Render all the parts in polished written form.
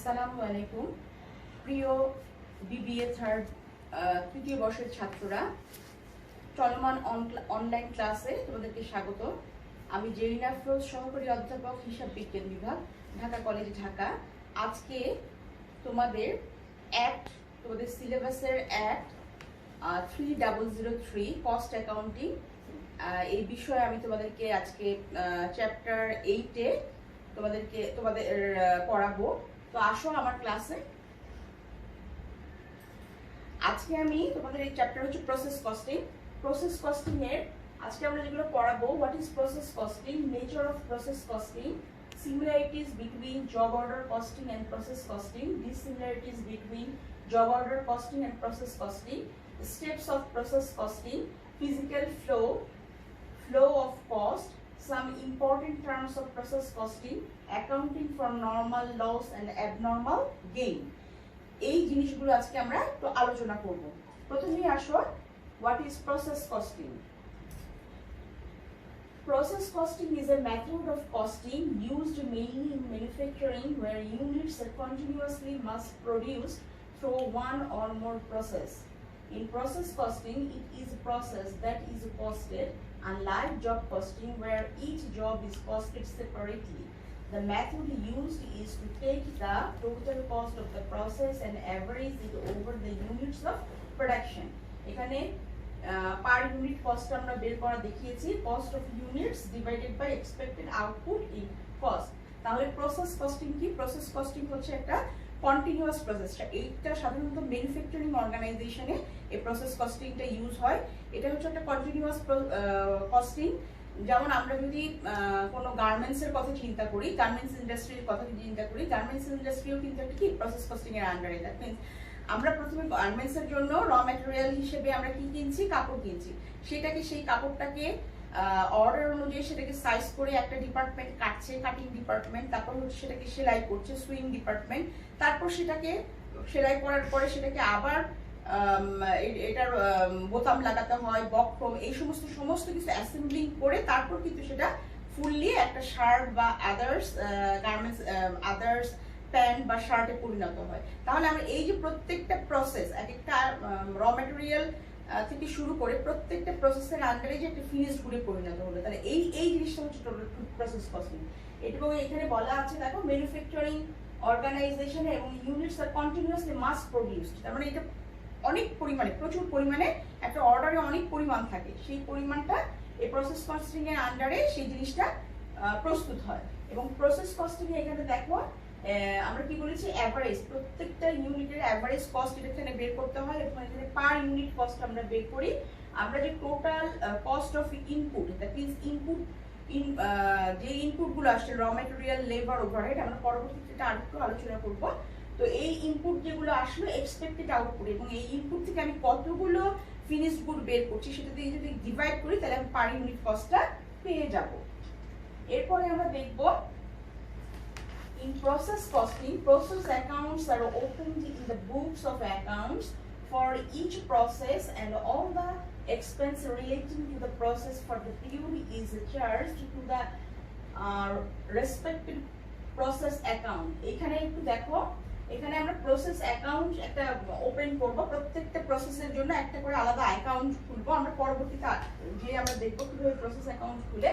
আসসালামু আলাইকুম প্রিয় BBA তৃতীয় বর্ষের ছাত্ররা, চলমান অনলাইন ক্লাসে তোমাদেরকে স্বাগত। আমি জেরিনা আফরোজ, সহকারী অধ্যাপক, হিসাব বিজ্ঞান বিভাগ, ঢাকা কলেজ, ঢাকা। আজকে তোমাদের তোমাদের সিলেবাসের Act-3003 কস্ট অ্যাকাউন্টিং এই বিষয়ে আমি তোমাদেরকে আজকে চ্যাপ্টার 8-এ তোমাদের পড়াবো। তো আসো আমার ক্লাসে। আজকে আমি তোমাদের এই চ্যাপ্টার হচ্ছে প্রসেস কস্টিং। প্রসেস কস্টিং এর আজকে আমরা যেগুলো পড়াবো, what is process costing, nature of process costing, similarities between job order costing and process costing, dissimilarities between job order costing and process costing, steps of process costing, physical flow of cost, some important terms of process costing, accounting for normal loss and abnormal gain. এই জিনিসগুলো আজকে আমরা একটু আলোচনা করব। প্রথমেই আসো, what is process costing? Process costing is a method of costing used mainly in manufacturing where units are continuously mass produced through one or more process. In process costing, it is a process that is costed, unlike job costing where each job is costed separately. The method used is to take the total cost of the process and average it over the units of production. এখানে পার unit cost আমরা বের করা দেখিয়েছি, cost of units divided by expected output in cost. তাহলে process costing কি? Process costing হচ্ছে একটা continuous process. এইটা সাধারণত ম্যানুফ্যাকচারিং অর্গানাইজেশনে এই প্রসেস কস্টিংটা ইউজ হয়। এটা হচ্ছে একটা কন্টিনিউয়াস কস্টিং। যেমন আমরা যদি কোনো গার্মেন্টসের কথা চিন্তা করি, গার্মেন্টস ইন্ডাস্ট্রির কথা চিন্তা করি, গার্মেন্টস ইন্ডাস্ট্রিও কিন্তু একটা কি প্রসেস কস্টিং এর আন্ডারে। দ্যাট মিন্স আমরা প্রথমে গার্মেন্টস এর জন্য র ম্যাটেরিয়াল হিসেবে আমরা কি কিনছি? কাপড় কিনছি। সেই কাপড়টাকে অর্ডার অনুযায়ী সেটাকে সাইজ করে একটা ডিপার্টমেন্ট কাটছে, কাটিং ডিপার্টমেন্ট, তারপর হচ্ছে সেটাকে সেলাই করছে, সুইং ডিপার্টমেন্ট, তারপর সেটাকে সেলাই করার পরে সেটাকে আবার এটার বোতাম লাগাতে হয়, বক্রম, এই সমস্ত কিছু অ্যাসেম্বলিং করে তারপর কিন্তু সেটা ফুললি একটা শার্ট বা আদার্স প্যান্ট বা শার্টে পরিণত হয়। তাহলে আমরা এই যে প্রত্যেকটা প্রসেস, এক একটা র ম্যাটেরিয়াল থেকে শুরু করে প্রত্যেকটা প্রসেসের আন্ডারে যে একটা ফিনিশড গুডে পরিণত হলো, তাহলে এই জিনিসটা হচ্ছে টোটাল প্রসেস কস্টিং। এবং এখানে বলা আছে, দেখো, ম্যানুফ্যাকচারিং অর্গানাইজেশন এবং ইউনিটস আর কন্টিনিউয়াসলি মাস প্রডিউসড। তার মানে এটা অনেক পরিমাণে, প্রচুর পরিমাণে একটা অর্ডারে অনেক পরিমাণ থাকে, সেই পরিমাণটা এই প্রসেস কস্টিং এর আন্ডারে সেই জিনিসটা প্রস্তুত হয়। এবং প্রসেস কস্টিং এ এখানে দেখো আমরা কি বলেছি, অ্যাভারেজ, প্রত্যেকটা ইউনিটের অ্যাভারেজ কস্ট এখানে বের করতে হয়। এবং এখানে পার ইউনিট কস্ট আমরা বের করি। আমরা যে total cost of input, that means যে ইনপুটগুলো আসছে, র ম্যাটেরিয়াল, লেবার, ওভারহেড, আমরা পরবর্তীতে আরেকটু আলোচনা করব। তো এই ইনপুট যেগুলো আসলো এক্সপেক্টেড আউটপুট, এবং এই ইনপুট থেকে আমি কতগুলো ফিনিশড গুড বের করছি সেটা দিয়ে যদি ডিভাইড করি তাহলে আমি পার ইউনিট কস্টটা পেয়ে যাব। এরপরে আমরা দেখব, in process costing, process accounts are opened in the books of accounts for each process and all the expense relating to the process for the period is charged to the respective process account. এখানে একটু দেখো, এখানে আমরা process account একটা open করব, প্রত্যেকটা প্রসেসের জন্য একটা করে আলাদা অ্যাকাউন্ট খুলবো। আমরা পরবর্তীতে যে আমরা দেখবো কিভাবে প্রসেস অ্যাকাউন্ট খুলে।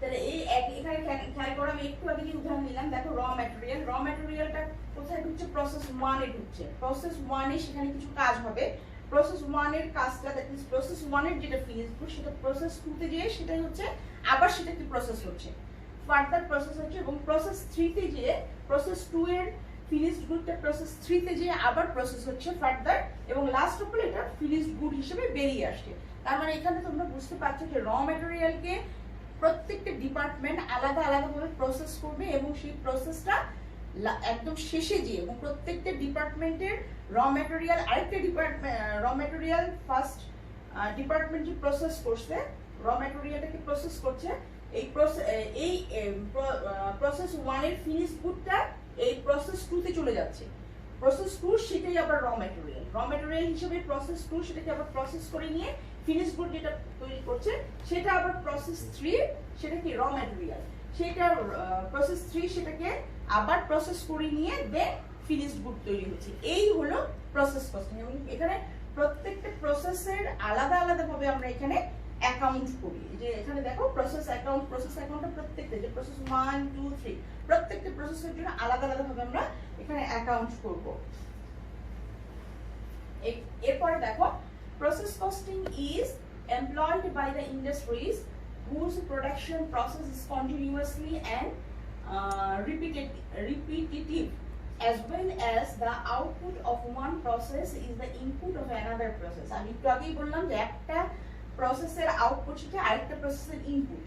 তাহলে এই এখানে খেয়াল করো, আমি একটু আগে উদাহরণ নিলাম, দেখো র ম্যাটেরিয়ালটা কোথায় ঢুকছে? প্রসেস 1 এ ঢুকছে। প্রসেস 1 এ সেখানে কিছু কাজ হবে। প্রসেস 1 এর কাজটা, দ্যাট মিন্স প্রসেস 1 এর যেটা ফিনিশ গুড সেটা প্রসেস 2 তে গিয়ে সেটাই হচ্ছে আবার সেটা কি প্রসেস হচ্ছে, ফার্দার প্রসেস হচ্ছে। এবং প্রসেস 3 তে গিয়ে প্রসেস 2 এর ফিনিশড গুডটা প্রসেস 3 তে গিয়ে আবার প্রসেস হচ্ছে ফার্দার, এবং লাস্ট অফ অল এটা ফিনিশড গুড হিসেবে বেরিয়ে আসছে। তার মানে এখানে তোমরা বুঝতে পারছো যে র ম্যাটেরিয়ালকে প্রত্যেকটা ডিপার্টমেন্ট আলাদা আলাদাভাবে প্রসেস করবে, এবং সেই প্রসেসটা একদম শেষে গিয়ে, এবং প্রত্যেকটা ডিপার্টমেন্টের র ম্যাটেরিয়াল, আরেকটা র ম্যাটেরিয়াল ফার্স্ট ডিপার্টমেন্ট যে প্রসেস করছে, র ম্যাটেরিয়ালটাকে প্রসেস করছে, এই প্রসেস 1 এর ফিনিশ গুডটা এই প্রসেস 2 তে চলে যাচ্ছে। প্রসেস 2 সেটাই আবার র ম্যাটেরিয়াল হিসেবে প্রসেস 2 সেটাকে আবার প্রসেস করে নিয়ে ফিনিশ গুড যেটা তৈরি করছে সেটা আবার প্রসেস 3, সেটা কি র ম্যাটেরিয়াল, সেটা প্রসেস 3 সেটাকে আবার প্রসেস করে নিয়ে দেন ফিনিশড গুড তৈরি হচ্ছে। এই হলো প্রসেস কস্টিং। এবং এখানে প্রত্যেকটা প্রসেসের আলাদা আলাদা ভাবে আমরা এখানে অ্যাকাউন্ট করি। যে এখানে দেখো প্রসেস অ্যাকাউন্টটা প্রত্যেকটা যে প্রসেস 1 2 3 প্রত্যেকটা প্রসেসের জন্য আলাদা আলাদা ভাবে আমরা এখানে অ্যাকাউন্ট করব। এরপরে দেখো process costing is employed by the industries whose production process is continuously and repetitive, as well as the output of one process is the input of another process. আমি একটু আগেই বললাম যে একটা প্রসেসের আউটপুট থেকে আরেকটা প্রসেসের ইনপুট।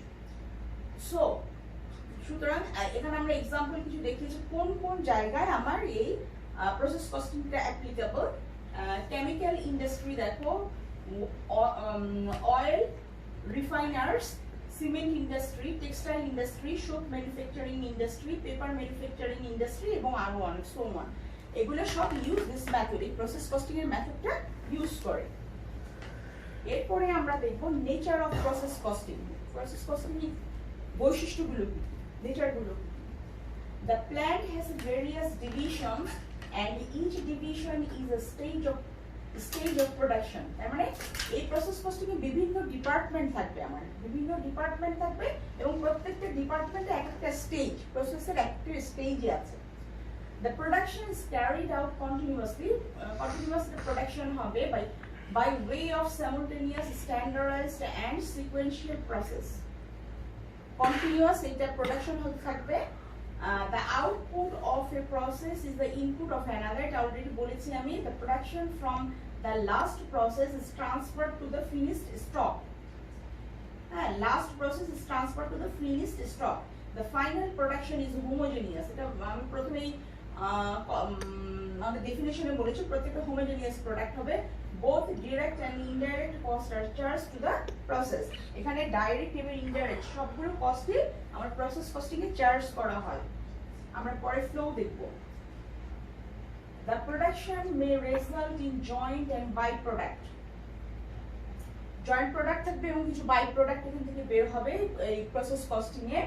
সুতরাং এখানে আমরা এক্সাম্পল কিছু দেখিয়েছি কোন কোন জায়গায় আমার এই প্রসেস কস্টিংটা অ্যাপ্লিকেবল। কেমিক্যাল ইন্ডাস্ট্রি দেখো, oil refiners, cement industry, textile industry, soap manufacturing industry, paper manufacturing industry এবং আরো অনেক so on। এগুলো সব ইউজ দিস মেথড, এই প্রসেস কস্টিং এর মেথডটা ইউজ করে। এরপরে আমরা দেখব nature of process costing. Process costing এর বৈশিষ্ট্যগুলো কি, নেচারগুলো কি। The plant has various divisions and each division is a stage of production। তার মানে এই প্রসেস কস্টিং এ বিভিন্ন ডিপার্টমেন্ট থাকবে, আমার বিভিন্ন ডিপার্টমেন্ট থাকবে এবং প্রত্যেকটা ডিপার্টমেন্টে একটা স্টেজ, প্রসেসের একটা স্টেজে আছে। The production is carried out continuously, continuous production হবে by way of simultaneous, standardized and sequential process। Continuous এটা production হতে থাকবে। The output of a process is the input of another। এটা অলরেডি বলেছি আমি। The production from the last process is transferred to the finished stock। Last process is transferred to the finished stock। The final production is homogeneous। এটা আমি প্রথমেই আমাদের ডেফিনিশনে বলেছি প্রত্যেকটা homogeneous product হবে। both direct and indirect costs are charged to the process। এখানে direct এবং indirect সবগুলো কস্টই আমার প্রসেস কস্টিং এ চার্জ করা হয়। আমরা পরে ফ্লো দেখব। The production may result in joint and by-product। Joint product থাকবে এবং কিছু বাই প্রোডাক্ট এখান থেকে বের হবে এই process costing A.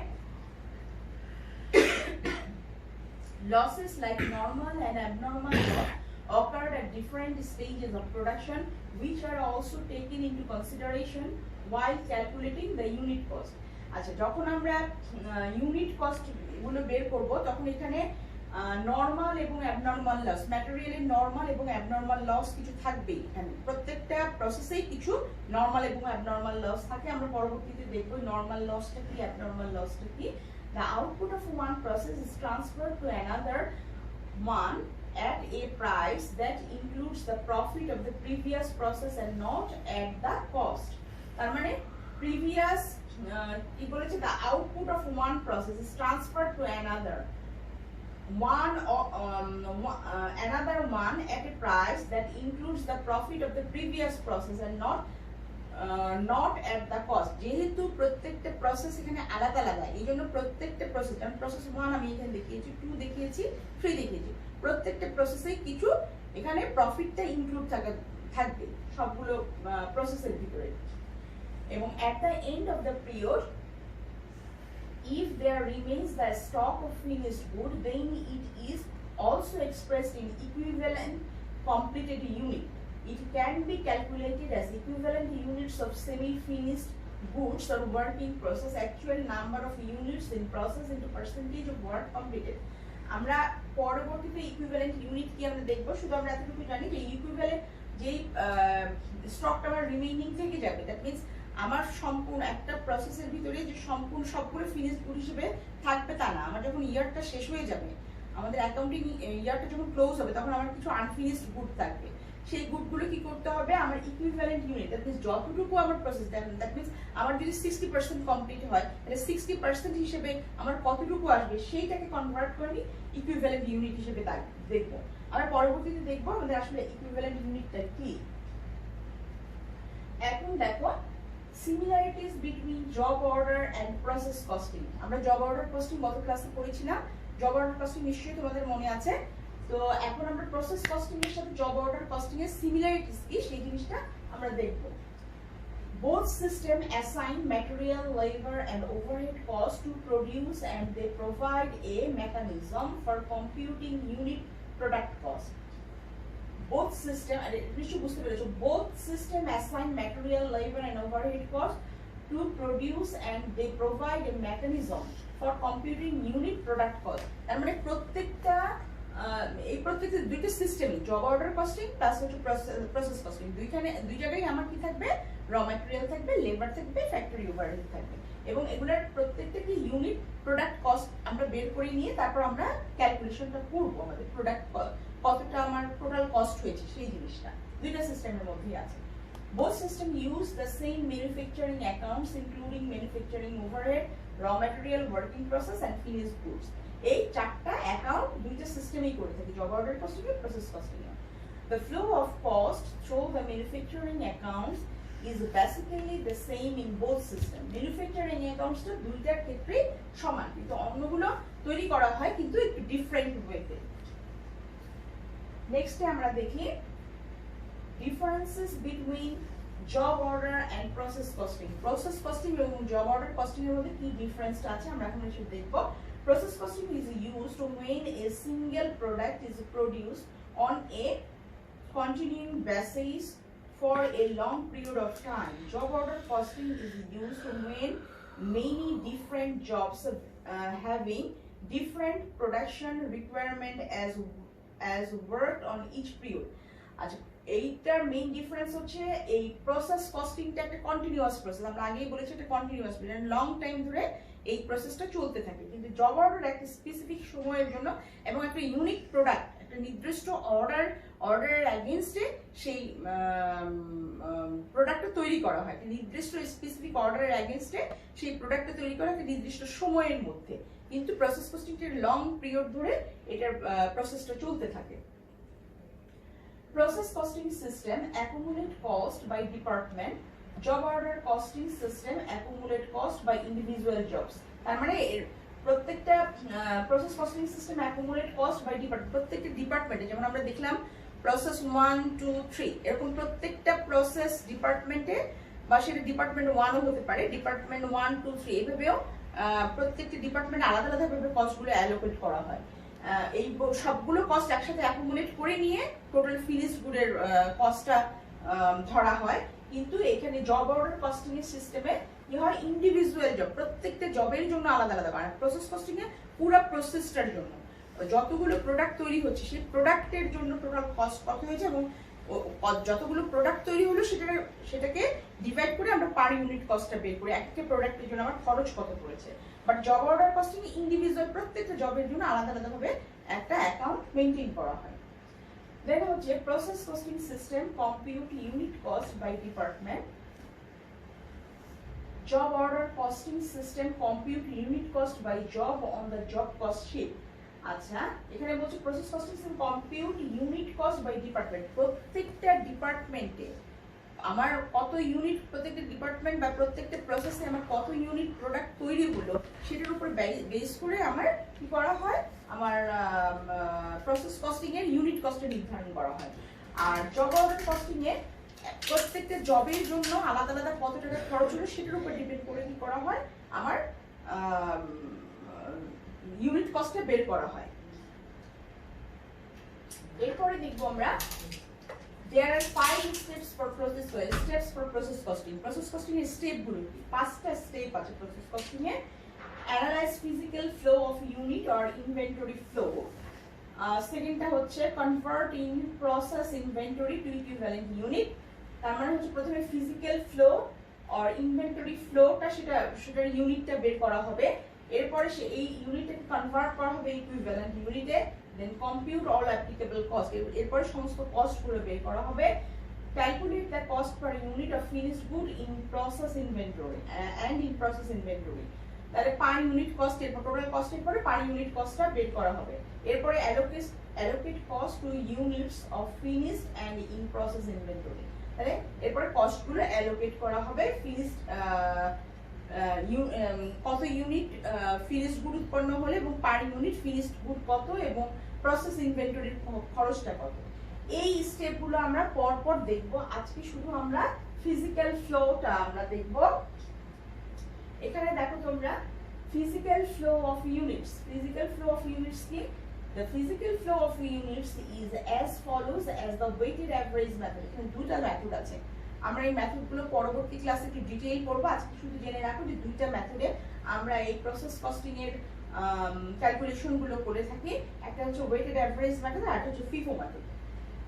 Losses like normal and abnormal loss occurred at different stages of production, which are also taken into consideration while calculating the unit cost। আচ্ছা, যখন আমরা ইউনিট কস্ট গুলো বের করব তখন এখানে নরমাল এবং অ্যাবনরমাল লস, ম্যাটেরিয়ালের নরমাল এবং অ্যাবনরমাল লস কিছু থাকবেই। এখানে প্রত্যেকটা প্রসেসেই কিছু নরমাল এবং অ্যাবনরমাল লস থাকে। আমরা পরবর্তীতে দেখব নরমাল লসটা কি, অ্যাবনরমাল লসটা কি। The output of one process is transferred to another one at a price that includes the profit of the previous process and not at the cost। তার মানে previous কি বলেছে, the output of one process is transferred to another one at a price that includes the profit of the previous process and not at the cost। যেহেতু প্রত্যেকটা process এখানে আলাদা আলাদা, এই জন্য প্রত্যেকটা প্রসেস, আমি প্রসেস 1 আমি এখানে দেখিয়েছি, 2 দেখিয়েছি, 3 দেখিয়েছি, প্রত্যেকটা প্রসেসে কিছু এখানে প্রফিটটা ইনক্লুড থাকবে সবগুলো প্রসেসের ভিতরে। এবং at the end of the period, if there remains the stock of finished good, then it is also expressed in equivalent completed unit। It can be calculated as equivalent units of semi-finished goods or work in process, actual number of units in process into percentage of work completed। আমরা পরবর্তীতে equivalent unit কি আমরা দেখব, শুধু আমরা এতটুকু জানি যে ইকুইভ্যালেন্ট যেই স্টকটা আমার রিমেইনিং থেকে যাবে, দ্যাট মিন্স আমার সম্পূর্ণ একটা প্রসেসের ভিতরে যে সম্পূর্ণ সবগুলো ফিনিশড গুড হিসেবে থাকবে তা না। আমার যখন ইয়ারটা শেষ হয়ে যাবে, আমাদের অ্যাকাউন্টিং ইয়ারটা যখন ক্লোজ হবে, তখন আমার কিছু আনফিনিশড গুড থাকবে। সেই গুডগুলো কি করতে হবে, আমার ইকুইভ্যালেন্ট ইউনিট, দ্যাট মিন্স যতটুকু আমার প্রসেস, দ্যাট মিন্স আমার যদি 60% কমপ্লিট হয়, তাহলে 60% হিসেবে আমার কতটুকু আসবে সেইটাকে কনভার্ট করে ইকুইভ্যালেন্ট ইউনিট হিসেবে দেখবো। আমরা পরবর্তীতে দেখবো আমাদের আসলে ইকুইভ্যালেন্ট ইউনিটটা কি। এখন দেখো similarities between job order and process costing. আমরা জব অর্ডার কস্টিং গত ক্লাসে পড়েছিলাম, জব অর্ডার কস্টিং নিশ্চয়ই তোমাদের মনে আছে। তো এখন আমরা প্রসেস কস্টিং এর সাথে জব অর্ডার কস্টিং এর সিমিলারিটিস কি সেই জিনিসটা আমরা দেখব। Both systems assign material, labor and overhead costs to produce and they provide a mechanism for computing unit product cost. Both system assign material, labor and overhead costs to produce and they provide a mechanism for computing unit product cost. তার মানে প্রত্যেকটা দুইটা সিস্টেমই job order costing plus হচ্ছে process costing দুই জায়গায় আমার কি থাকবে র ম্যাটেরিয়াল থাকবে, লেবার থাকবে, ফ্যাক্টরি ওভারহেড থাকবে এবং এগুলোর প্রত্যেকটা কি ইউনিট প্রোডাক্ট কস্ট আমরা বের করে নিয়ে তারপর আমরা ক্যালকুলেশনটা করব আমাদের প্রোডাক্ট কতটা আমার টোটাল কস্ট হয়েছে সেই জিনিসটা দুইটা সিস্টেমের মধ্যেই আছে। Both systems use the same manufacturing accounts including manufacturing overhead, raw material, working process and finished goods. এই চারটা অ্যাকাউন্ট দুইটা সিস্টেমেই করে থাকে জব অর্ডার কস্টিং এর প্রসেস কস্টিং এর। The flow of cost through the manufacturing accounts is basically the same in both systems. Manufacturing accounts টা দুইটার ক্ষেত্রে সমান কিন্তু অন্যগুলো তৈরি করা হয় কিন্তু একটু ডিফারেন্ট ওয়েতে। নেক্সট আমরা দেখি differences between job order and process costing. Process costing এবং job order costing এর মধ্যে কি ডিফারেন্সটা আছে আমরা এখন এসে দেখব। Process costing is used when a single product is produced on a continuing basis for a long period of time. Job order costing is used when many different jobs having different production requirement as worked on each period. আচ্ছা এইটার main difference হচ্ছে এই process কস্টিংটা একটা continuous process আমরা আগেই বলেছি এটা continuous long time ধরে এই প্রসেসটা চলতে থাকে কিন্তু জব অর্ডার একটা স্পেসিফিক সময়ের জন্য এবং একটা ইউনিক প্রোডাক্ট একটা নির্দিষ্ট অর্ডারের এগেইনস্টে সেই প্রোডাক্টটা তৈরি করা হয় একটা নির্দিষ্ট স্পেসিফিক অর্ডারের এগেইনস্টে সেই প্রোডাক্টটা তৈরি করা একটা নির্দিষ্ট সময়ের মধ্যে কিন্তু প্রসেস কস্টিংটা লং পিরিয়ড ধরে এটার প্রসেসটা চলতে থাকে। Process costing system accumulate cost by department. Job order costing system accumulate cost by individual jobs. তার মানে প্রত্যেকটা process costing system accumulate cost by department প্রত্যেকটা ডিপার্টমেন্টে যেমন আমরা দেখলাম প্রসেস 1 2 3 এরকম প্রত্যেকটা প্রসেস ডিপার্টমেন্টে বা সেটা ডিপার্টমেন্ট 1 ও হতে পারে ডিপার্টমেন্ট 1 2 3 এইভাবেও প্রত্যেকটা ডিপার্টমেন্ট আলাদা আলাদা ভাবে কস্টগুলো অ্যালোকেট করা হয়। এই সবগুলো কস্ট একসাথে অ্যাকুমুলেট করে নিয়ে টোটাল ফিনিশড গুডের কস্টটা ধরা হয় কিন্তু এখানে জব অর্ডার কস্টিং এর সিস্টেমে কি হয় ইন্ডিভিজুয়াল জব প্রত্যেকটা জবের জন্য আলাদা আলাদা মানে প্রসেস কস্টিং এ পুরো প্রসেসটার জন্য যতগুলো প্রোডাক্ট তৈরি হচ্ছে সেই প্রোডাক্টের জন্য টোটাল কস্ট কত হয়েছে এবং যতগুলো প্রোডাক্ট তৈরি হলো সেটাকে ডিভাইড করে আমরা পার ইউনিট কস্টটা বের করি একটা প্রোডাক্টের জন্য আমার খরচ কত পড়েছে but job order costing individual প্রত্যেকটা জবের জন্য আলাদা আলাদা ভাবে একটা অ্যাকাউন্ট মেইনটেইন করা হয়। দেন হচ্ছে process costing system compute unit cost by department. Job order costing system compute unit cost by job on the job cost sheet. আচ্ছা এখানে বলছে process costing system compute unit cost by department প্রত্যেকটা ডিপার্টমেন্টে আমার কত unit প্রত্যেকটা department বা প্রত্যেকটা প্রসেসে আমার কত ইউনিট প্রোডাক্ট তৈরি হলো সেটার উপর বেস করে আমার কি করা হয় আমার প্রসেস কস্টিং এর ইউনিট কস্টটা নির্ধারণ করা হয়। আর জব অর্ডার কস্টিং এ প্রত্যেকটা জবের জন্য আলাদা আলাদা কত টাকা খরচ হলো সেটার উপর ডিপেন্ড করে কি করা হয় আমার ইউনিট কস্টটা বের করা হয়। এরপরে দেখবো আমরা there are 5 steps for process costing. Process costing এর স্টেপ গুলো কি পাঁচটা স্টেপ আছে process costing A. analyze physical flow of unit or inventory flow. সেকেন্ডটা হচ্ছে convert in process inventory to equivalent unit। তার মানে হচ্ছে প্রথমে physical flow or inventory flowটা সেটার ইউনিটটা বের করা হবে এরপরে এই ইউনিটটাকে কনভার্ট করা হবে ইকুইভ্যালেন্ট ইউনিটে then compute all applicable cost এরপরে সমস্ত কস্টগুলো বের করা হবে calculate the cost per unit of finished good in process inventory and in process inventory তাহলে পার ইউনিট কস্ট এর টোটাল কস্টের পরে পার ইউনিট কস্টটা বের করা হবে এরপরে allocate cost to units of finished and in process inventory তাহলে এরপরে কস্টগুলো অ্যালোকেট করা হবে ফিনিশড কত ইউনিট ফিনিশড গুড উৎপন্ন হলে এবং পার ইউনিট ফিনিশড গুড কত এবং প্রসেস ইনভেন্টরির খরচটা কত এই স্টেপগুলো আমরা পরপর দেখব। আজকে শুধু আমরা ফিজিক্যাল ফ্লোটা আমরা দেখব। এখানে দেখো তোমরা physical flow of units. Physical flow of units কি? The physical flow of units is as follows as the weighted average method. এখানে দুটো মেথড আছে, আমরা এই মেথডগুলো পরবর্তী ক্লাসে একটু ডিটেইল পড়ব। আজকে শুধু জেনে রাখো যে দুইটা মেথডে আমরা এই প্রসেস কস্টিং এর ক্যালকুলেশন গুলো করে থাকি। একটা হচ্ছে ওয়েটেড অ্যাভারেজ মেথড আর একটা হচ্ছে ফিফো মেথড।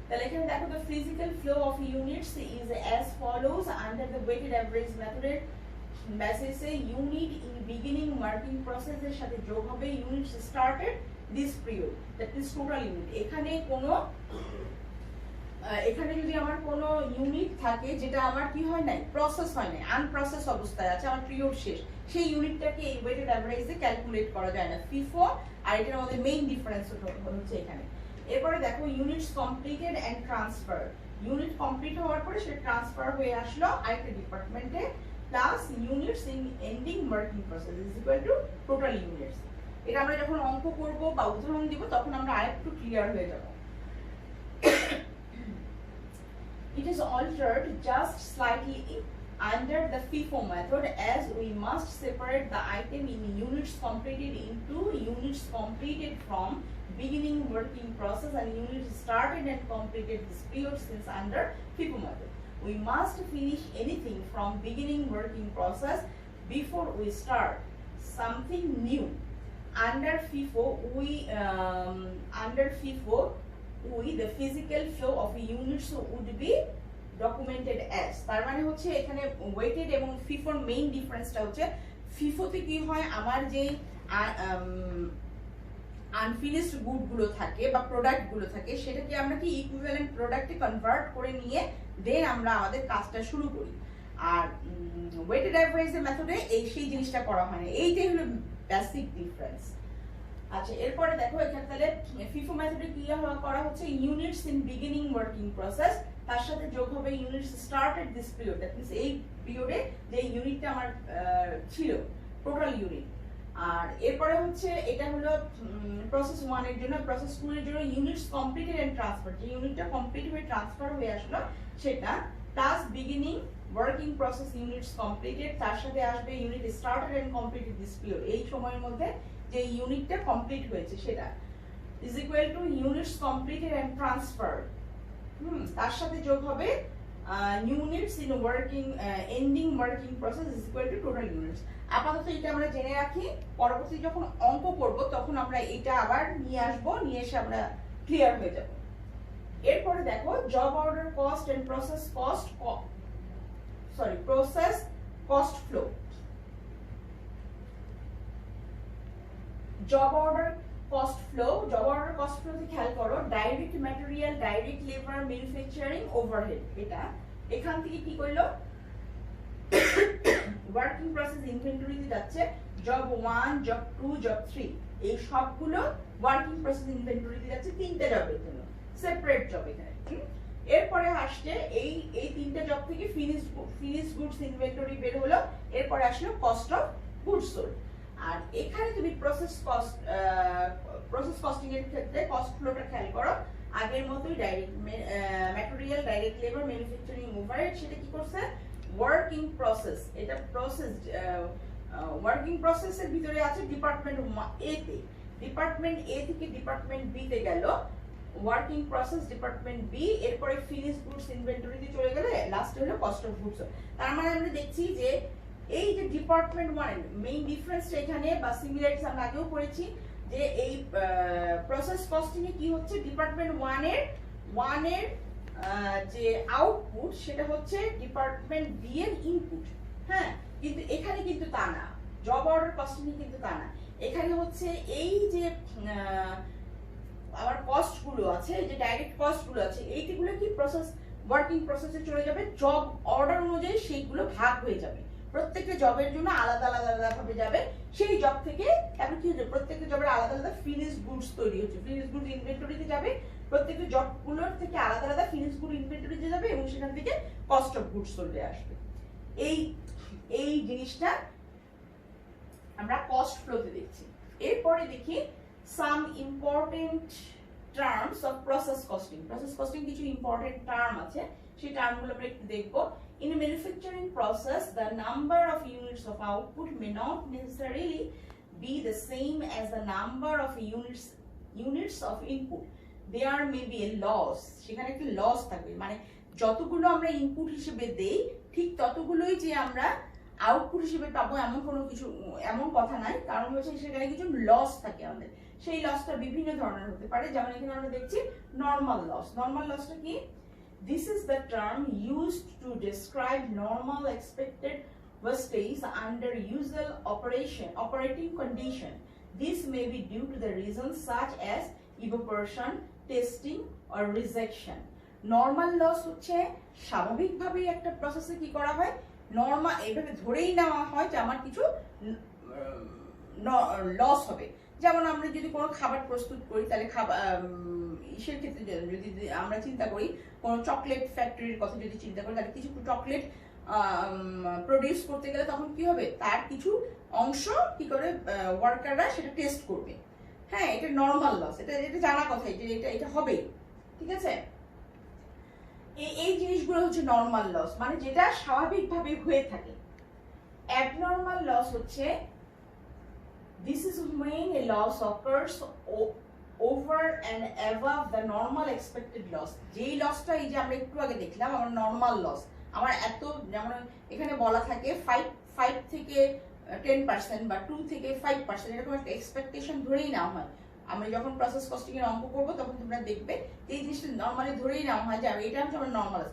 তাহলে এখানে দেখো the physical flow of units is as follows under the weighted average method. মেসেজে ইউনিট ইন বিগিনিং ওয়ার্কিং প্রসেসের সাথে যোগ হবে units started this period, that is total unit. এখানে যদি আমার কোনো ইউনিট থাকে যেটা আমার কি হয় নাই, প্রসেস হয় নাই, আনপ্রসেস অবস্থায় আছে, আমার পিরিয়ড শেষ, সেই ইউনিটটাকে এই ওয়েটেড অ্যাভারেজে ক্যালকুলেট করা যায় না। ফিফো আর এটার মধ্যে মেইন ডিফারেন্স হচ্ছে এখানে। এরপরে দেখো units completed and transfer. Unit complete হওয়ার পরে সেটা ট্রান্সফার হয়ে আসলো আরেকটা ডিপার্টমেন্টে, plus units in ending working process is equal to total units. এটা আমরা যখন অঙ্ক করব বা উদাহরণ দিব তখন আমরা আরেকটু ক্লিয়ার হয়ে যাব। It is altered just slightly under the FIFO method, as we must separate the item in units completed into units completed from beginning working process and units started and completed this period, since under FIFO method we must finish anything from beginning working process before we start something new. Under FIFO the physical flow of units would be documented as, তার মানে হচ্ছে এখানে weighted এবং ফিফোর main ডিফারেন্সটা হচ্ছে ফিফোতে কি হয়, আমার যে আনফিনিশড গুড গুলো থাকে বা প্রোডাক্ট গুলো থাকে সেটাকে আমরা কি ইকুইভ্যালেন্ট প্রোডাক্টে কনভার্ট করে নিয়ে দেন আমরা আমাদের কাজটা শুরু করি। আর ওয়েটেড অ্যাভারেজের মেথডে সেই জিনিসটা করা হয় না। এইটাই হলো বেসিক ডিফারেন্স। আচ্ছা, এরপরে দেখো এখানে তাহলে ফিফো মেথডে কি করা হচ্ছে, units in beginning working process, তার সাথে যোগ হবে units started this period, that means এই পিরিয়ডে যে ইউনিটটা আমার ছিল টোটাল ইউনিট। আর এরপরে হচ্ছে এটা হলো প্রসেস 1 এর জন্য, প্রসেস 2 এর জন্য ইউনিটস কমপ্লিটেড এন্ড ট্রান্সফার, যে ইউনিটটা কমপ্লিট হয়ে ট্রান্সফার হয়ে আসলো সেটা, plus beginning working process units completed, তার সাথে আসবে unit started and completed this period, এই সময়ের মধ্যে যে ইউনিটটা কমপ্লিট হয়েছে সেটা, is equal to units completed and transferred. তার সাথে যোগ হবে units in working ending working process is equal to total units. আপাতত এটা আমরা জেনে রাখি, পরবর্তী যখন অঙ্ক করব তখন আমরা এটা আবার নিয়ে আসবো, নিয়ে এসে আমরা ক্লিয়ার হয়ে যাব। এরপরে দেখো job order cost and process cost flow. Job order cost flow খেয়াল করো, direct material, direct labour, manufacturing, overhead, এটা এখান থেকে কি করলো ওয়ার্কিং প্রসেস ইনভেন্টরিতে যাচ্ছে, জব 1, জব 2, জব 3 এই সবগুলো ওয়ার্কিং প্রসেস ইনভেন্টরিতে যাচ্ছে তিনটা জবের জন্য, সেপারেট জব এখানে। এরপরে আসছে এই তিনটা জব থেকে ফিনিশ গুডস ইনভেন্টরি বের হলো, এরপরে আসলো কস্ট অফ গুডস সোল্ড। আর এখানে তুমি প্রসেস কস্টিং এর ক্ষেত্রে কস্ট ফ্লোটা খেয়াল করো, আগের মতোই direct material, direct labour, manufacturing, overhead, সেটা কি করছে ওয়ার্কিং প্রসেস, এটা প্রসেস ওয়ার্কিং প্রসেসের ভিতরে আছে ডিপার্টমেন্ট এ তে, ডিপার্টমেন্ট এ থেকে ডিপার্টমেন্ট বি তে গেল ওয়ার্কিং প্রসেস ডিপার্টমেন্ট বি, এরপরে ফিনিশ গুডস ইনভেন্টরিতে চলে গেলে লাস্টে হলো কস্ট অফ গুডস। তার মানে আমরা দেখছি যে এই যে ডিপার্টমেন্ট 1 মেইন ডিফারেন্সটা এখানে বা সিমিলারিটিস আমরা আগেও পড়েছি যে এই প্রসেস কস্টিং এ কি হচ্ছে, ডিপার্টমেন্ট 1 এর যে আউটপুট সেটা হচ্ছে ডিপার্টমেন্ট বি এর ইনপুট। হ্যাঁ, কিন্তু এখানে কিন্তু তা না, জব অর্ডার কস্টিং এ কিন্তু তা না, এখানে হচ্ছে এই যে আমার কস্ট গুলো আছে, যে ডাইরেক্ট কস্ট গুলো আছে, এইগুলো কি প্রসেস ওয়ার্কিং প্রসেসে চলে যাবে, জব অর্ডার অনুযায়ী সেইগুলো ভাগ হয়ে যাবে, প্রত্যেকটা জবের জন্য আলাদা আলাদা ভাবে যাবে, সেই জব থেকে তারপর কি হচ্ছে প্রত্যেকটা জবের আলাদা আলাদা ফিনিশ গুডস তৈরি হচ্ছে, ফিনিশ গুডস ইনভেন্টরিতে যাবে, প্রত্যেকটা জবগুলোর থেকে আলাদা আলাদা ফিনিশ গুড ইনভেন্টরিতে যাবে এবং সেখান থেকে কস্ট অফ গুডস সোল্ডে আসবে। এই জিনিসটা আমরা কস্ট ফ্লোতে দেখছি। এরপরে দেখি some important terms of process costing. Process costing কিছু important term আছে, সেই টার্মগুলো আমরা একটু দেখব। In a manufacturing process, the number of units of output may not necessarily be the same as the number of units of input. There may be a loss. সেখানে একটা loss থাকবে, মানে যতগুলো আমরা ইনপুট হিসেবে দেই ঠিক ততগুলোই যে আমরা আউটপুট হিসেবে পাবো এমন কথা নাই, কারণ হচ্ছে সেখানে কিছু লস থাকে আমাদের। সেই লসটা বিভিন্ন ধরনের হতে পারে, যেমন এখানে আমরা দেখছি নরমাল লস। নরমাল লসটা কি? This is the term used to describe normal expected wastage under usual operating condition. This may be due to the reasons such as evaporation, testing or rejection. Normal loss হচ্ছে স্বাভাবিকভাবে একটা প্রসেসে কি করা হয়, normal এইভাবে ধরেই নেওয়া হয় যে আমার কিছু লস হবে। যেমন আমরা যদি কোনো খাবার প্রস্তুত করি, তাহলে ইসের ক্ষেত্রে যদি আমরা চিন্তা করি, কোনো চকলেট ফ্যাক্টরির কথা যদি চিন্তা করি, তাহলে কিছু চকলেট প্রডিউস করতে গেলে তখন কি হবে, তার কিছু অংশ কি করে ওয়ার্কাররা সেটা টেস্ট করবে। হ্যাঁ, এটা নরমাল লস, এটা জানা কথা, এটা হবেই, ঠিক আছে। এই জিনিসগুলো হচ্ছে নরমাল লস, মানে যেটা স্বাভাবিকভাবে হয়ে থাকে। অ্যাবনর্মাল লস হচ্ছে this is when a loss occurs over and above the normal expected loss. যেই লসটা এই যে আমরা একটু আগে দেখলাম আমার নরমাল লস, আমার এত, যেমন এখানে বলা থাকে 5 থেকে 10% বা 2 থেকে 5%, এরকম একটা এক্সপেকটেশন ধরেই নেওয়া হয়। আমরা যখন প্রসেস কস্টিং এর অঙ্ক করবো তখন তোমরা দেখবে এই জিনিসটা নরমালি ধরেই নেওয়া হয় যে এটা হচ্ছে আমার নরমাল লস।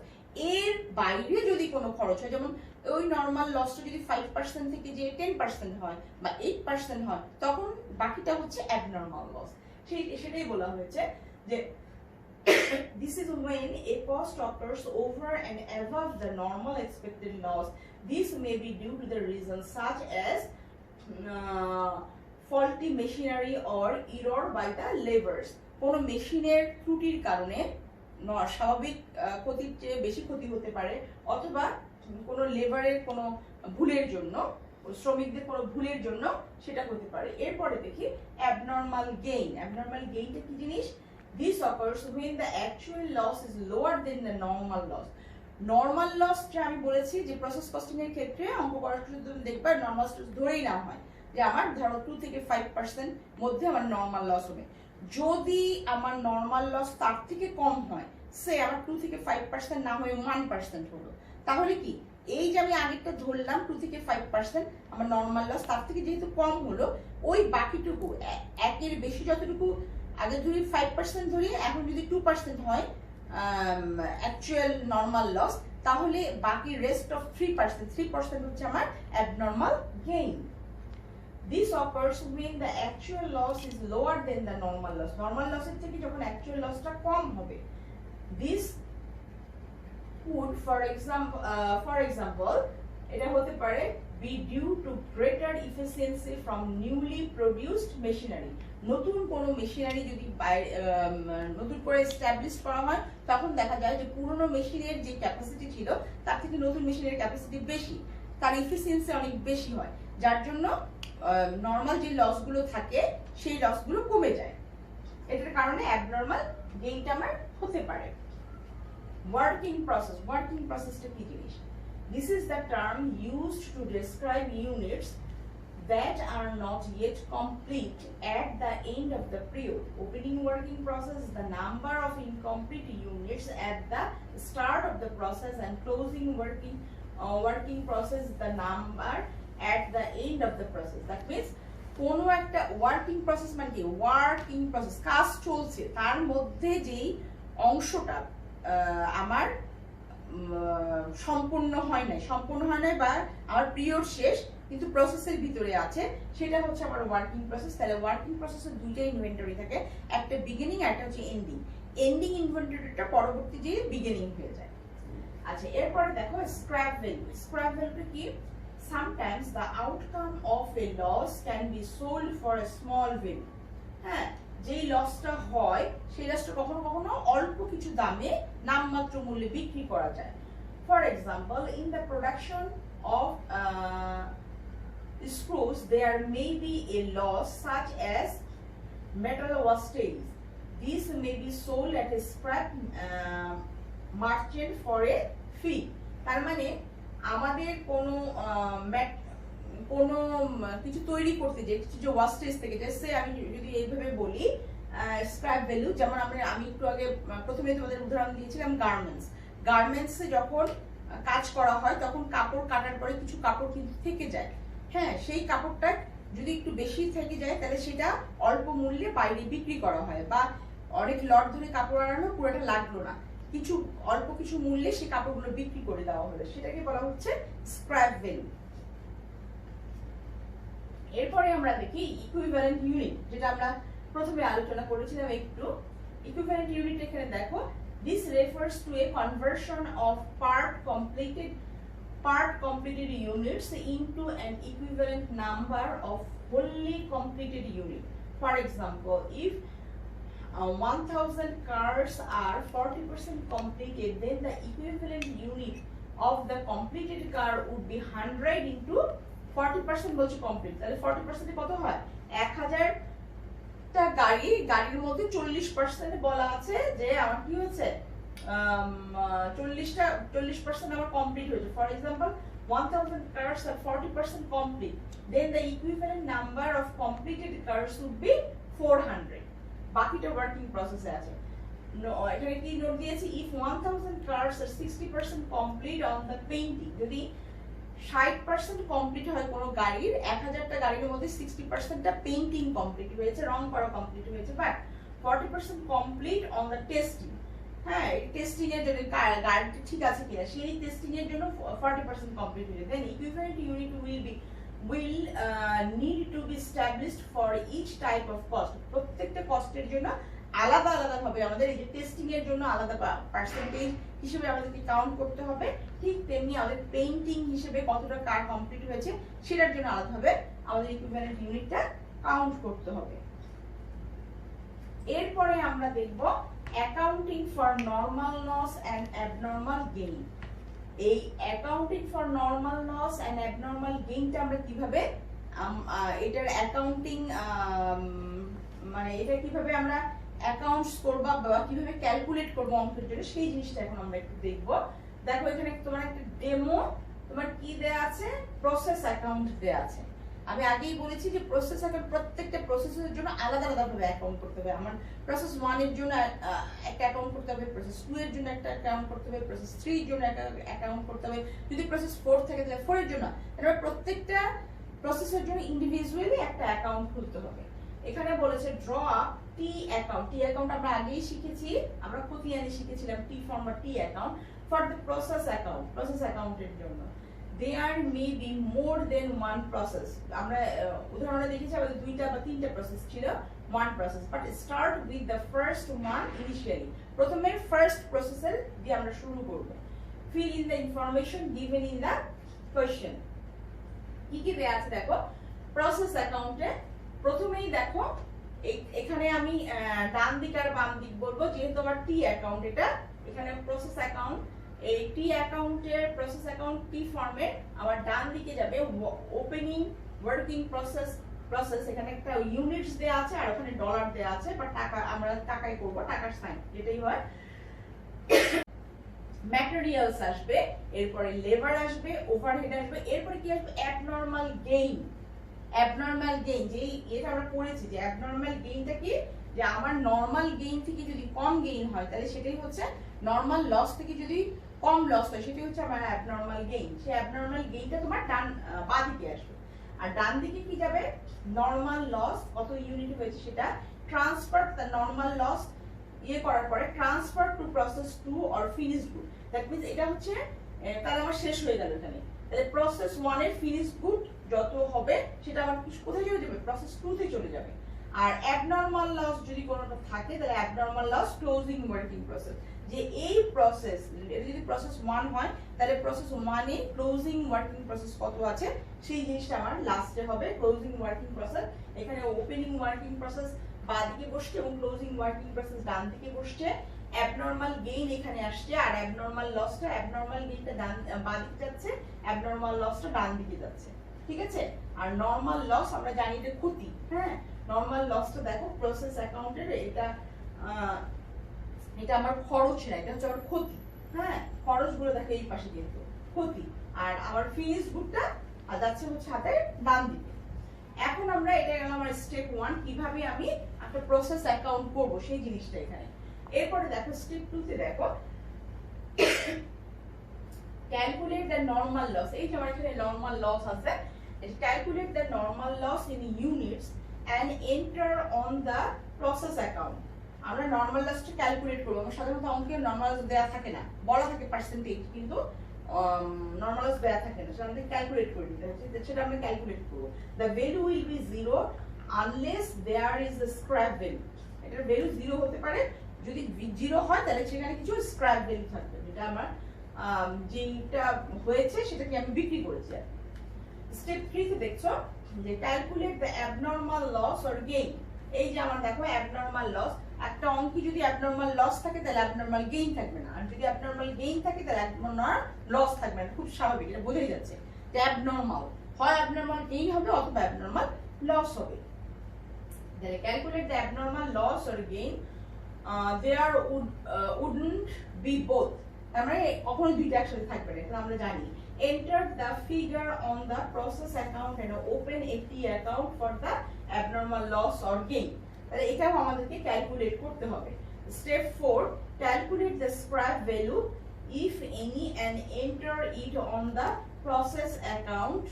এর বাইরে যদি কোনো খরচ হয়, যেমন ওই নরমাল লসটা যদি 5% থেকে যে 10% হয় বা 8% হয়, তখন বাকিটা হচ্ছে অ্যাবনর্মাল লস। সেটাই বলা হয়েছে যে this is when a cost occurs over and above the normal expected loss. This may be due to the reasons such as faulty machinery or error by the laborers. কোনো মেশিনের ত্রুটির কারণে স্বাভাবিক ক্ষতির চেয়ে বেশি ক্ষতি হতে পারে, অথবা কোনো লেবারের কোনো ভুলের জন্য, শ্রমিকদের কোনো ভুলের জন্য সেটা হতে পারে। এরপরে দেখি অ্যাবনর্মাল গেইন। অ্যাবনর্মাল গেইনটা কি জিনিস? This occurs when the actual loss is lower than the normal loss. Normal লসটা আমি বলেছি যে প্রসেস কস্টিং এর ক্ষেত্রে অঙ্ক করার ক্ষেত্রে তুমি দেখবে নরমাল লস ধরেই নেওয়া হয় যে আমার ধরো 2 থেকে 5% মধ্যে আমার নরমাল লস হবে। যদি আমার নরমাল লস তার থেকে কম হয়, সে আমার 2 থেকে 5% না হয়ে 1% হলো, তাহলে কি এই যে আমি আগেরটা ধরলাম 2 থেকে 5% আমার নরমাল লস, তার থেকে যেহেতু কম হলো, ওই বাকিটুকু একের বেশি যতটুকু আগে যদি 5% ধরি, এখন যদি 2% হয় অ্যাকচুয়াল নরমাল লস, তাহলে বাকি রেস্ট অফ 3% হচ্ছে আমার abnormal gain. This occurs when the actual loss is lower than the normal loss. Normal loss এর থেকে যখন actual lossটা কম হবে, this would for example এটা হতে পারে be due to greater efficiency from newly produced machinery. নতুন কোনো মেশিনারি যদি নতুন করে এস্টাবলিশ করা হয়, তখন দেখা যায় যে পুরনো মেশিনের যে ক্যাপাসিটি ছিল তার থেকে নতুন মেশিনের ক্যাপাসিটি বেশি, তার এফিসিয়েন্সি অনেক বেশি হয়, যার জন্য নরমাল যে লসগুলো থাকে সেই লসগুলো কমে যায়। এটার কারণে অ্যাবনর্মাল গেইনটা আমার হতে পারে। ওয়ার্কিং প্রসেসটা কি জিনিস? This is the term used to describe units that are not yet complete at the end of the period. Opening working process is the number of incomplete units at the start of the process, and closing working process is the number at the end of the process. That means কোনো একটা working process মানে কি? Working process, কাজ চলছে, তার মধ্যে যেই অংশটা আমার সম্পূর্ণ হয় নাই বা আমার পিরিয়ড শেষ কিন্তু প্রসেসের ভিতরে আছে, সেটা হচ্ছে আমার ওয়ার্কিং প্রসেস। তাহলে ওয়ার্কিং প্রসেসের দুইটা ইনভেন্টরি থাকে, একটা বিগিনিং আর একটা হচ্ছে এন্ডিং। এন্ডিং ইনভেন্টরিটা পরবর্তী যে বিগিনিং হয়ে যায়। আচ্ছা, এরপরে দেখো স্ক্র্যাপ ভ্যালু। স্ক্র্যাপ ভ্যালুটা কি? Sometimes the outcome of a loss can be sold for a small value. হ্যাঁ, যেই লসটা হয় সেই লসটা কখনো কখনো অল্প কিছু দামে নামমাত্র মূল্যে বিক্রি করা যায়। For example, in the production of screws there may be a loss such as metal wastage. this may be sold at a scrap merchant for a fee. তার মানে আমাদের কোনো কিছু তৈরি করতে যে কিছু ওয়াস্টেজ থেকে, জাস্ট আমি যদি এইভাবে বলি স্ক্র্যাপ ভ্যালু, যেমন আমি একটু আগে প্রথমে তোমাদের উদাহরণ দিয়েছিলাম গার্মেন্টসে যখন কাজ করা হয় তখন কাপড় কাটার পরে কিছু কাপড় কিন্তু থেকে যায়, হ্যাঁ, সেই কাপড়টা যদি একটু বেশি থেকে যায় তাহলে সেটা অল্প মূল্যে বাইরে বিক্রি করা হয়, বা অনেক লট ধরে কাপড় আনানো পুরোটা লাগলো না, কিছু অল্প কিছু মূল্যে সেই কাপড়গুলো বিক্রি করে দেওয়া হলো, সেটাকে বলা হচ্ছে স্ক্র্যাপ ভ্যালু। এরপরে আমরা দেখি ইকুইভ্যালেন্ট ইউনিট, যেটা আমরা প্রথমে আলোচনা করেছিলাম একটু। ইকুইভ্যালেন্ট ইউনিট এখানে দেখো, this refers to a conversion of part completed units into an equivalent number of wholly completed units. For example, if 1000 cars are 40% completed, then the equivalent unit of the completed car would be 100 into 40% বলছে complete, তাহলে 40% কত হয়? 1000 টা গাড়ির মধ্যে 40% বলা আছে যে আমার কি হয়েছে, 40% আমার কমপ্লিট হয়েছে। For example 1000 cars are 40% complete, then the equivalent number of completed cars would be 400. বাকিটা ওয়ার্কিং প্রসেসে আছে। এখানে কি নোট দিয়েছি, if 1000 cars are 60% complete on the painting, যদি 60% কমপ্লিট হয় কোনো গাড়ির, 1000টা গাড়ির মধ্যে 60%টা পেইন্টিং কমপ্লিট হয়েছে, রং করা কমপ্লিট হয়েছে, but 40% complete on the testing, হ্যাঁ, টেস্টিং এর জন্য গাড়িটা ঠিক আছে কিনা সেই টেস্টিং এর জন্য 40% কমপ্লিট হয়েছে। Then equivalent unit will need to be established for each type of cost. প্রত্যেকটা কস্টের জন্য আলাদা আলাদা ভাবে আমাদের এই যে টেস্টিং এর জন্য আলাদা পার্সেন্টেজ হিসেবে আমাদেরকে কাউন্ট করতে হবে, ঠিক তেমনি আমাদের পেইন্টিং হিসেবে কতটা কার কমপ্লিট হয়েছে সেটার জন্য আলাদাভাবে আমাদের ইকুইভ্যালেন্ট ইউনিটটা কাউন্ট করতে হবে। এরপরে আমরা দেখব accounting for normal loss and abnormal gain. এই accounting for normal loss and abnormal গেইনটা আমরা কিভাবে এটার অ্যাকাউন্টিং মানে এটা কিভাবে আমরা অ্যাকাউন্টস করব বা কিভাবে ক্যালকুলেট করব অঙ্কের জন্য, সেই জিনিসটা এখন আমরা একটু দেখব। দেখো এখানে তোমার একটা ডেমো, তোমার কি দেয়া আছে, প্রসেস অ্যাকাউন্ট দেয়া আছে। আমি আগেই বলেছি যে প্রসেস অ্যাকাউন্ট প্রত্যেকটা প্রসেসের জন্য আলাদা আলাদা ভাবে অ্যাকাউন্ট করতে হবে। আমার প্রসেস 1 এর জন্য একটা অ্যাকাউন্ট করতে হবে, প্রসেস 2 এর জন্য একটা অ্যাকাউন্ট করতে হবে, প্রসেস 3 এর জন্য একটা অ্যাকাউন্ট করতে হবে, যদি প্রসেস 4 থাকে তাহলে 4 এর জন্য। তাহলে প্রত্যেকটা প্রসেসের জন্য ইন্ডিভিজুয়ালি একটা অ্যাকাউন্ট খুলতে হবে। এখানে বলেছে draw T account. T account আমরা আগেই শিখেছি, আমরা খতিয়ানে শিখেছিলাম টি ফর্ম বা T account for the process account. Process অ্যাকাউন্টের জন্য there may be more than one process. আমরা উদাহরণে দেখেছি আমাদের 2টা বা 3টা প্রসেস ছিল, one process, but start with the first one initially. প্রথমে ফার্স্ট প্রসেসের দিয়ে আমরা শুরু করব। fill in the information given in the question. কি কি দেয়া আছে দেখো, প্রসেস অ্যাকাউন্টে প্রথমেই দেখো এখানে আমি ডান দিক আর বাম দিক বলবো, যেহেতু আমার টি অ্যাকাউন্ট, এটা এখানে প্রসেস অ্যাকাউন্ট, এই টি অ্যাকাউন্টের প্রসেস অ্যাকাউন্ট টি ফর্মে আমার ডান দিকে যাবে ওপেনিং ওয়ার্কিং প্রসেস, এখানে একটা ইউনিটস দেয়া আছে আর ওখানে ডলার দেয়া আছে, বা টাকা, আমরা টাকাই করব, টাকার সাইন যেটাই হয়। ম্যাটেরিয়ালস আসবে, এরপরে লেবার আসবে, ওভারহেড আসবে, এরপরে কি আসবে, অ্যাবনরমাল গেইন। অ্যাবনরমাল গেইন যে এটা আমরা পড়েছি যে অ্যাবনরমাল গেইনটা কি, যে আমার নরমাল গেইন থেকে যদি কম গেইন হয় তাহলে সেটাই হচ্ছে নরমাল লস থেকে যদি কম লস হয় সেটাই হচ্ছে আমার অ্যাবনরমাল গেইন। সেই অ্যাবনরমাল গেইনটা তোমার বাঁ দিকে আসবে, আর ডান দিকে কি যাবে, নরমাল লস কত ইউনিট হয়েছে সেটা ট্রান্সফার, দ্য নরমাল লস করার পরে transfer to process 2 or finished good. That means এটা হচ্ছে তাহলে আমার শেষ হয়ে গেল এখানে, তাহলে প্রসেস 1 এর ফিনিশড গুড যত হবে সেটা আমার কোথায় চলে যাবে, প্রসেস 2 তে চলে যাবে। আর অ্যাবনরমাল লস যদি কোনোটা থাকে তাহলে abnormal loss closing working process, যে এই প্রসেস যদি প্রসেস 1 হয় তাহলে প্রসেস 1 এ ক্লোজিং ওয়ার্কিং প্রসেস কত আছে সেই জিনিসটা আমার লাস্টে হবে ক্লোজিং ওয়ার্কিং প্রসেস। এখানে ওপেনিং ওয়ার্কিং প্রসেস বাঁ দিকে বসছে এবং ক্লোজিং ওয়ার্কিং প্রসেস ডান দিকে বসছে। অ্যাবনরমাল গেইন এখানে আসছে, আর অ্যাবনরমাল লসটা, অ্যাবনরমাল গেইনটা বাঁ দিকে যাচ্ছে, অ্যাবনরমাল লসটা ডান দিকে যাচ্ছে, ঠিক আছে। আর নরমাল লস আমরা জানি যে ক্ষতি, হ্যাঁ, নরমাল লসটা দেখো প্রসেস অ্যাকাউন্টের এটা এটা আমার খরচ না, এটা হচ্ছে আমার ক্ষতি। হ্যাঁ, খরচগুলো দেখো এই পাশে কিন্তু ক্ষতি, আর আমার ফিনিশ গুডটা যাচ্ছে হচ্ছে হাতের ডান দিকে। এখন আমরা এটা গেল আমার স্টেপ 1, কিভাবে আমি একটা প্রসেস অ্যাকাউন্ট করব সেই জিনিসটা এখানে। এরপরে দেখো স্টেপ 2 তে দেখো ক্যালকুলেট দ্য নরমাল লস। এই যে আমার এখানে নরমাল লস আছে, calculate the normal loss in units and enter on the process account. আমরা নরমাল লসটা ক্যালকুলেট করব। আমার সাধারণত অঙ্কে নরমাল লস দেয়া থাকে না, বলা থাকে পার্সেন্টেজ, কিন্তু নরমাল লস দেয়া থাকে না, সেটা আমাদের ক্যালকুলেট করে দিতে হচ্ছে। সেটা আমরা ক্যালকুলেট করব। The value will be 0 unless there is a scrap value. এটার ভ্যালু 0 হতে পারে, যদি 0 হয় তাহলে সেখানে কিছু স্ক্র্যাপ ভ্যালু থাকবে, যেটা আমার যেটা হয়েছে সেটাকে আমি বিক্রি করেছি। স্টেপ 3 তে দেখছো যে calculate the abnormal loss or gain. এই যে আমার দেখো অ্যাবনরমাল লস, একটা অঙ্কে যদি অ্যাবনরমাল লস থাকে তাহলে অ্যাবনরমাল গেইন থাকবে না, আর যদি অ্যাবনরমাল গেইন থাকে তাহলে অ্যাবনরমাল লস থাকবে না। খুব স্বাভাবিক, এটা বোঝাই যাচ্ছে যে অ্যাবনরমাল হয় অ্যাবনরমাল গেইন হবে অথবা অ্যাবনরমাল লস হবে। তাহলে calculate the abnormal loss or gain, there wouldn't be both, আমরা কখনো দুইটা একসাথে থাকবে না, এটা আমরা জানি। enter the figure on the process account and open a T account for the abnormal loss or gain। তাহলে এটাও আমাদেরকে ক্যালকুলেট করতে হবে। Step 4, calculate the scrap value if any and enter it on the process account,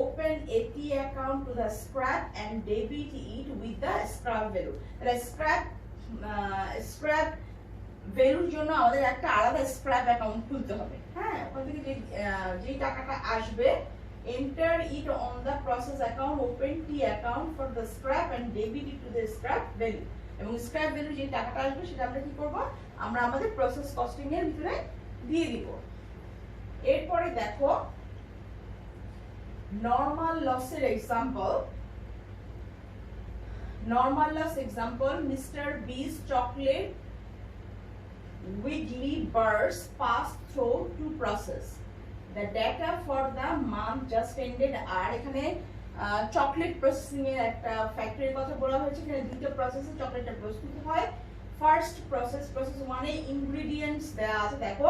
open a T account to the scrap and debit it with the scrap value। তাহলে scrap ভ্যালুর জন্য আমাদের একটা আলাদা স্ক্র্যাপ অ্যাকাউন্ট খুলতে হবে। হ্যাঁ, ওখান থেকে যে টাকাটা আসবে, enter it on the process account, open T account for the scrap and debit it to the scrap value। এবং স্ক্র্যাপ ভ্যালু যে টাকাটা আসবে সেটা আমরা কি করব, আমরা আমাদের প্রসেস কস্টিং এর ভিতরে দিয়ে দিব। এরপরে দেখো নরমাল লসের example. Normal loss example, Mr. B's chocolate weekly bars passed through to process. The data for the month just ended are এখানে চকলেট প্রসেসিং এর একটা ফ্যাক্টরির কথা বলা হয়েছে। এখানে দুটো প্রসেসে চকলেটটা প্রস্তুত হয়। ফার্স্ট প্রসেস 1 এ ইনগ্রেডিয়েন্টস দেয়া আছে, দেখো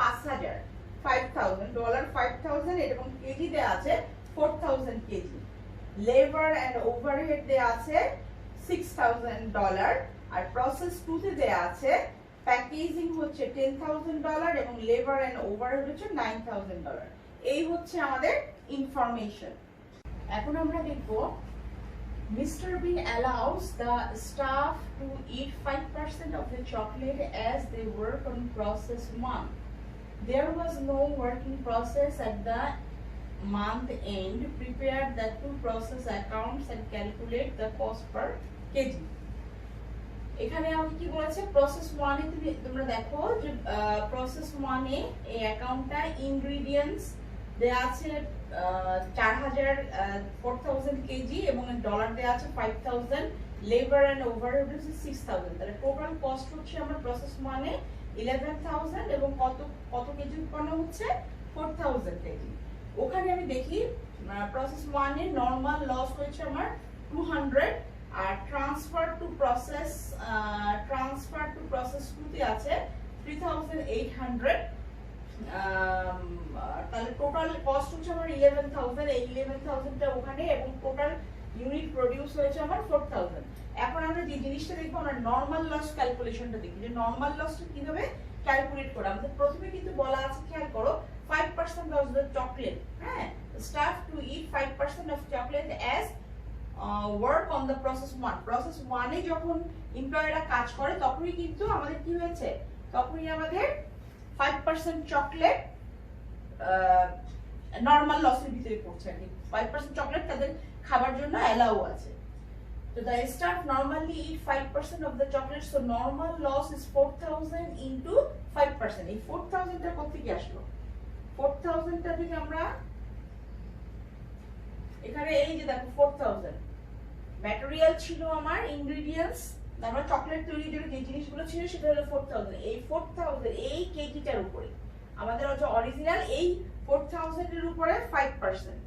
$5000 $5000 এবং কেজি দেয়া আছে 4000 কেজি। লেবার এন্ড ওভারহেড দেয়া আছে $6000, আর প্রসেস 2 তে দেয়া আছে প্যাকেজিং হচ্ছে $10000 এবং লেবার এন্ড ওভারহেড হচ্ছে $9000। এই হচ্ছে আমাদের ইনফরমেশন। এখন আমরা দেখব Mr. B allows the staff to eat 5% of the chocolate as they work on process 1. There was no working process at the month end. Prepare the two process accounts and calculate the cost per kg. এখানে আমাকে কি বলেছে, process 1 এ তোমরা দেখো যে process 1 এ এই অ্যাকাউন্টটা ingredients দেয়া আছে 4000 কেজি এবং ডলার দেয়া আছে 5000, লেবার এন্ড ওভারহেড হচ্ছে 6000। তাহলে টোটাল কস্ট হচ্ছে আমার প্রসেস 1 এ 11000 এবং কত কেজি উৎপন্ন হচ্ছে 4000 কেজি। ওখানে আমি দেখি প্রসেস 1 এ নরমাল লস হয়েছে আমার 200, আর ট্রান্সফার টু প্রসেস 2 তে আছে 3800। তাহলে টোটাল কস্ট হচ্ছে আমার 11000, এই 11000 টা ওখানে, এবং টোটাল ইউনিট প্রোডিউস হয়েছে আমার 4000। এখন আমরা যে জিনিসটা দেখবো, আমরা নরমাল লস ক্যালকুলেশনটা দেখি যে নরমাল লসটা কিভাবে ক্যালকুলেট করা। আমাদের প্রথমে কিন্তু বলা আছে, খেয়াল করো, 5% of the chocolate, হ্যাঁ, staff to eat 5% of chocolate as work on the process 1. process 1 এ যখন এমপ্লয়িরা কাজ করে তখনই কিন্তু আমাদের কি হয়েছে, তখনই আমাদের 5% চকলেট নরমাল লসের ভিতরে পড়ছে আর কি। 5% চকলেট তাদের খাবার জন্য অ্যালাউ আছে। So the staff normally eat 5% of the chocolate, so normal loss is 4000 into 5%. এই 4000 টা কত থেকে আসলো, 4000 টা থেকে আমরা এখানে এই যে দেখো 4000 ম্যাটেরিয়াল ছিল আমার, ইনগ্রেডিয়েন্টস, আমরা চকলেট তৈরির জন্য যে জিনিসগুলো ছিল সেটা হলো 4000। এই 4000 এই কেজিটার উপরে আমাদের হচ্ছে অরিজিনাল এই 4000 এর উপরে 5%,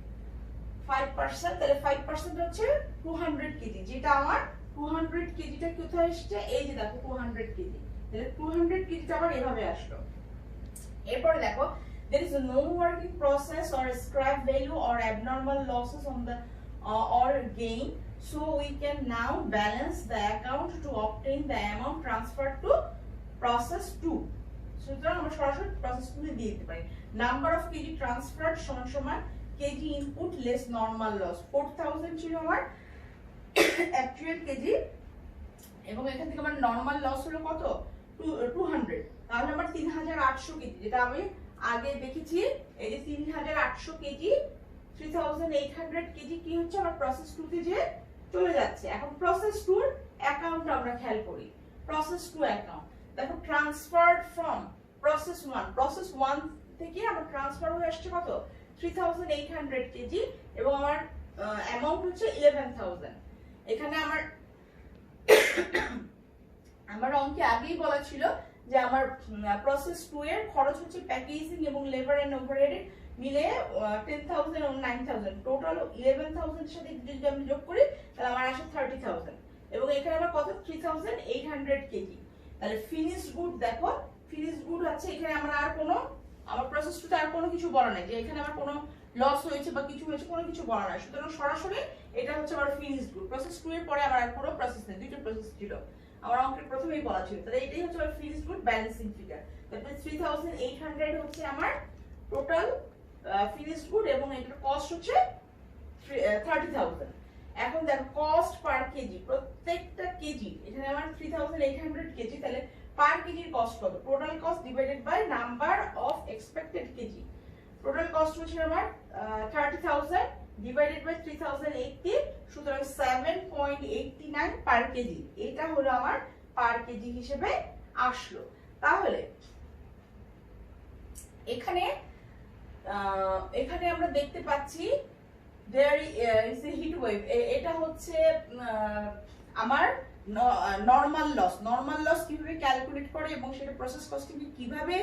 তাহলে 5% হচ্ছে 200 কেজি, যেটা আমার 200 কেজিটা কোথায় আসছে, এই যে দেখো 200 কেজি, তাহলে 200 কেজিটা আবার এভাবে আসলো। এরপরে দেখো there is no working process or scrap value or abnormal losses on the or gain, so we can now balance the account to obtain the amount transferred to process 2. সুতরাং আমরা সরাসরি প্রসেস 2 এ দিয়ে দিতে পারি। নাম্বার অফ কেজি ট্রান্সফার্ড সমান সমান KG input less normal loss. 4000 ছিল আমার অ্যাকচুয়াল কেজি, এবং এখান থেকে আমার নরমাল লস হলো কত, 200, তাহলে আমার 3800 কেজি, যেটা আমি আগে দেখেছি এই যে 3800 কেজি 3800 কেজি কি হচ্ছে আমার প্রসেস 2 তে যে চলে যাচ্ছে। এখন প্রসেস 2 এর অ্যাকাউন্ট আমরা খেয়াল করি। প্রসেস 2 অ্যাকাউন্ট দেখো ট্রান্সফারড ফ্রম প্রসেস 1 থেকে আমার ট্রান্সফার হয়ে আসছে কত 3800 কেজি, এবং আমার অ্যামাউন্ট হচ্ছে 11000। এখানে আমার অঙ্কে আগেই বলা ছিল যে আমার প্রসেস 2 এর খরচ হচ্ছে প্যাকেজিং এবং লেবার এন্ড ওভারহেড মিলে 10000 এবং 9000, টোটাল 11000 এর সাথে যদি আমি যোগ করি তাহলে আমার আসে 30000, এবং এখানে আমার কত 3800 কেজি। তাহলে ফিনিশড গুড দেখো, ফিনিশড গুড আছে এখানে আমার প্রসেস 2 তে আর কোনো কিছু বলা নাই যে এখানে আমার কোনো লস হয়েছে বা কিছু হয়েছে, কোনো কিছু বলা নাই। সুতরাং সরাসরি এটা হচ্ছে আমার ফিনিশড গুড। প্রসেস 2 এর পরে আমার আর কোনো প্রসেস নেই, দুইটা প্রসেস ছিল আমার অঙ্কের প্রথমেই বলা ছিল। তাহলে এটাই হচ্ছে আমার ফিনিশড গুড ব্যালেন্সিং ফিগার। তারপরে 3800 হচ্ছে আমার টোটাল ফিনিশড গুড, এবং এটার কস্ট হচ্ছে 30000। এখন দেখো কস্ট পার কেজি, প্রত্যেকটা কেজি এখানে আমার 3800 কেজি, তাহলে পার কেজির কস্ট কত, total cost divided by number of expected KG. Total cost হচ্ছে আমার 30000 ডিভাইডেড বাই 3080, সুতরাং 7.89 পার কেজি। এটা হলো আমার পার কেজি হিসেবে আসলো। তাহলে এখানে আমরা দেখতে পাচ্ছি there is a heat wave, এটা হচ্ছে আমার নরমাল লস কিভাবে ক্যালকুলেট করে এবং সেটা প্রসেস কস্টিং কিভাবে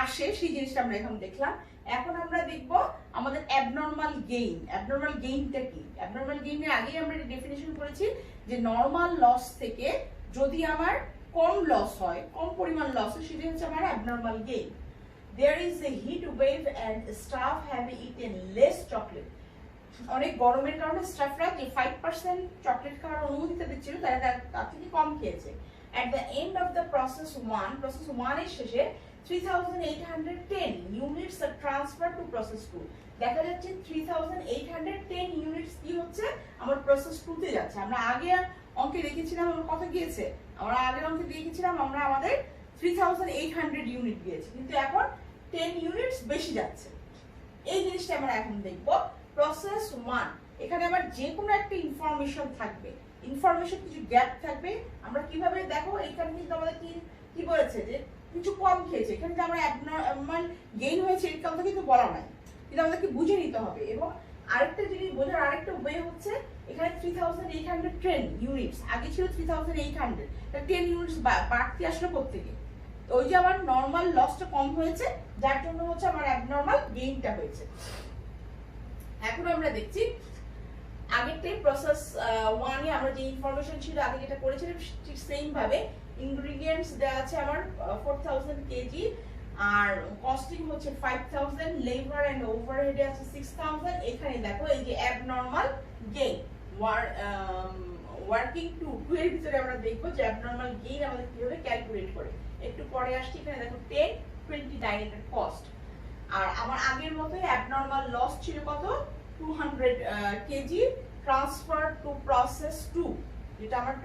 আসে সেই জিনিসটা আমরা এখন দেখলাম। এখন আমরা দেখব আমাদের অ্যাবনরমাল গেইনটা কি। অ্যাবনরমাল গেইনের আগেই আমরা ডেফিনিশন করেছি যে নরমাল লস থেকে যদি আমার কম লস হয়, কম পরিমাণ লস হয়, সেটা হচ্ছে আমার abnormal gain. There is a heat wave and staff have eaten less chocolate. অনেক গরমের কারণে স্টাফরা যে 5% চকলেট খাওয়ার অনুমতি দিচ্ছিল তারা তার থেকে কম খেয়েছে। At the end of the process 1 এর শেষে 3810 units are transferred to process 2. দেখা যাচ্ছে 3810 ইউনিটস কি হচ্ছে আমার প্রসেস 2 তে যাচ্ছে। আমরা আগে অঙ্কে দেখেছিলাম আমার কত গিয়েছে, আমরা আগের অঙ্কে দেখেছিলাম আমরা আমাদের 3800 ইউনিট গিয়েছে, কিন্তু এখন 10 ইউনিটস বেশি যাচ্ছে। এই জিনিসটা আমরা এখন দেখব। প্রসেস 1 এখানে আমার যে কোনো একটা ইনফরমেশন থাকবে, ইনফরমেশন কিছু গ্যাপ থাকবে। আমরা কিভাবে দেখো এখানে কিন্তু আমাদের কি বলেছে যে কিছু কম খেয়েছে, এখানে যে আমরা অ্যাবনরমাল গেইন হয়েছে এর কথা কিন্তু বলা নাই, কিন্তু আমাদেরকে বুঝে নিতে হবে। এবং আরেকটা জিনিস বোঝার আরেকটা ওয়ে হচ্ছে এখানে 3810 ইউনিটস, আগে ছিল 3800, তা 10 ইউনিটস বাড়তি আসলো কোত্থেকে, ওই যে আমার নরমাল লসটা কম হয়েছে যার জন্য হচ্ছে আমার অ্যাবনরমাল গেইনটা হয়েছে। এখন আমরা দেখছি আগেরটাই প্রসেস 1 এ আমরা যে ইনফরমেশন ছিল আগে যেটা করেছিলাম ঠিক সেম ভাবে ইনগ্রেডিয়েন্টস দেওয়া আছে আমার 4000 কেজি, আর কস্টিং হচ্ছে 5000, লেবার এন্ড ওভারহেড আছে 6000। এখানে দেখো এই যে অ্যাবনরমাল গেইন ওয়ার্কিং 2 এর ভিতরে আমরা দেখব যে অ্যাবনরমাল গেইন আমাদের কিভাবে ক্যালকুলেট করে। একটু পরে আসছি, এখানে দেখো 1029 এর কস্ট। আর আমার আগের মতোই অ্যাবনরমাল লস ছিল কত 200 কেজি ট্রান্সফার টু প্রসেস 2, যেটা আমার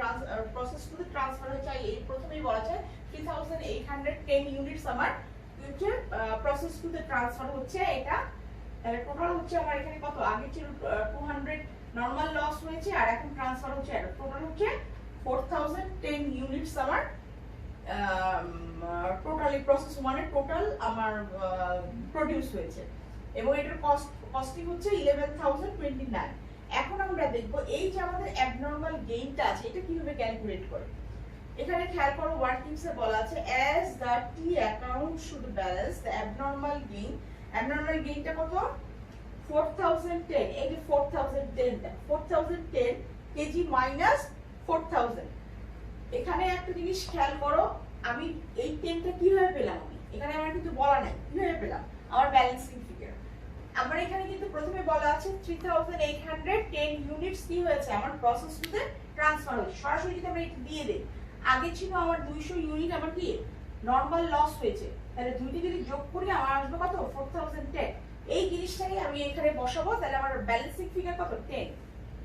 প্রসেস 2 তে ট্রান্সফার হচ্ছে। এই প্রথমেই বলা আছে 3810 ইউনিটস আমার হচ্ছে প্রসেস 2 তে ট্রান্সফার হচ্ছে। এটা টোটাল হচ্ছে আমার এখানে কত, আগে ছিল 200 নরমাল লস হয়েছে আর এখন ট্রান্সফার হচ্ছে এটা টোটাল হচ্ছে 4010 ইউনিটস আমার টোটালি প্রসেস 1 এর টোটাল আমার প্রোডিউস হয়েছে, এবং এটার কস্টিং হচ্ছে 11029। এখন আমরা দেখব এই যে আমাদের অ্যাবনরমাল গেইনটা আছে এটা কিভাবে ক্যালকুলেট করে। এখানে খেয়াল করো ওয়ার্কিংসে বলা আছে as the T account should balance the abnormal gain। Abnormal গেইনটা কত 4010, এই যে 4010 কেজি মাইনাস 4000। এখানে একটা জিনিস খেয়াল করো, আমি এই 10টা কিভাবে পেলাম, আমি এখানে আমার কিন্তু বলা নাই কিভাবে পেলাম আমার ব্যালেন্সিং ফিগার। আমার এখানে কিন্তু প্রথমে বলা আছে 3810 ইউনিটস কি হয়েছে আমার প্রসেস টুতে ট্রান্সফার হয়েছে। সরাসরি যদি আমরা এটা দিয়ে দেই, আগে ছিল আমার 200 ইউনিট আমার কি নরমাল লস হয়েছে, তাহলে দুইটি যদি যোগ করি আমার আসবে কত 4010। এই জিনিসটাই আমি এখানে বসাবো, তাহলে আমার ব্যালেন্সিং ফিগার কত 10,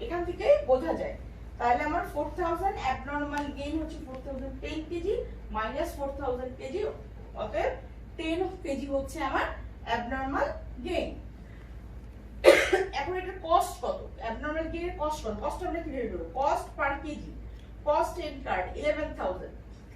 এখান থেকে বোঝা যায়। তাহলে আমার 4000 অ্যাবনরমাল গেইন হচ্ছে 4010 কেজি মাইনাস 4000 কেজি, অতএব 10 কেজি হচ্ছে আমার অ্যাবনরমাল গেইন। এখন এটা কস্ট কত, অ্যাবনরমাল গেইনের কস্ট কত, কস্ট আমরা কিভাবে করব, cost per KG, cost incurred 11000,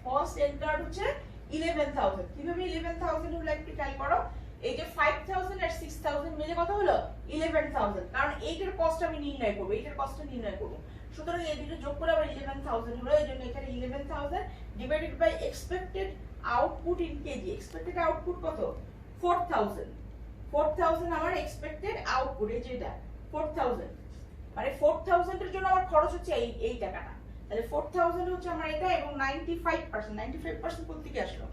cost incurred হচ্ছে 11000। কিভাবে 11000 হলো একটু খেয়াল করো, এই যে 5000 আর 6000 মিলে কত হলো 11000, কারণ এইটার কস্ট আমি নির্ণয় করব, এইটার কস্টটা নির্ণয় করব। সুতরাং এই দুটো যোগ করে আবার 11000 হলো, এই জন্য এখানে 11000 divided by expected output in KG. Expected output কত 4000, 4000 আমার এক্সপেক্টেড আউটপুট, এই যেটা 4000, মানে 4000 এর জন্য আমার খরচ হচ্ছে এই টাকাটা, তাহলে 4000 হচ্ছে আমার এটা, এবং 95% কোথা থেকে আসলো,